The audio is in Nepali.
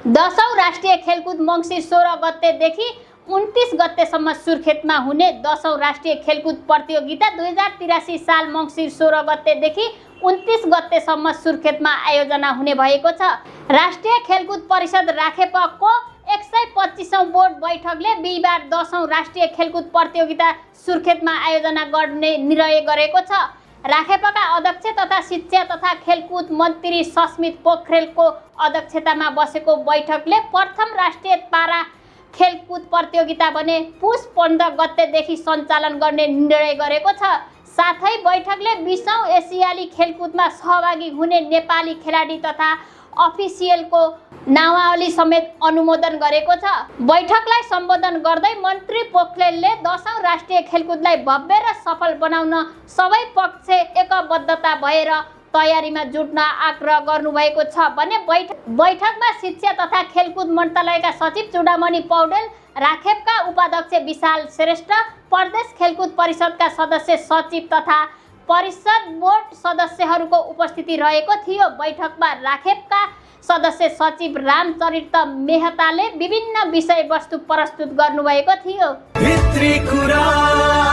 10औं राष्ट्रिय खेलकुद मङ्सिर 16 गतेदेखि 29 गतेसम्म सुर्खेतमा हुने 10औं राष्ट्रिय खेलकुद प्रतियोगिता 2083 साल मङ्सिर 16 गतेदेखि 29 गतेसम्म सुर्खेतमा आयोजना हुने भएको छ। राष्ट्रिय खेलकुद परिषद राखेपको 125औं बोर्ड बैठकले बिहिबार 10औं राष्ट्रिय खेलकुद प्रतियोगिता सुर्खेतमा आयोजना गर्ने निर्णय गरेको छ। राखेपका अध्यक्ष तथा शिक्षा तथा खेलकुद मन्त्री सस्मित पोखरेलको अध्यक्षतामा बसेको बैठकले प्रथम राष्ट्रिय पारा खेलकुद प्रतियोगिता भने पुस 15 गतेदेखि सञ्चालन गर्ने निर्णय गरेको छ। साथै बैठकले 20औं एसियाली खेलकुदमा सहभागी हुने नेपाली खेलाडी तथा अफिसियलको नामावली समेत अनुमोदन गरेको छ। बैठकलाई सम्बोधन गर्दै मन्त्री पोखरेलले 10औं राष्ट्रिय खेलकुदलाई भव्य र सफल बनाउन सबै पक्ष एकबद्धता भएर तयारीमा जुट्न आग्रह गर्नुभएको छ भने बैठकमा शिक्षा तथा खेलकुद मन्त्रालयका सचिव चूडामणि पौडेल, राखेपका उपाध्यक्ष विशाल श्रेष्ठ, प्रदेश खेलकुद परिषदका सदस्य सचिव तथा परिषद बोर्ड सदस्यहरूको उपस्थिति रहेको थियो। बैठकमा राखेपका सदस्य सचिव रामचरित मेहताले विभिन्न विषयवस्तु प्रस्तुत गर्नुभएको थियो।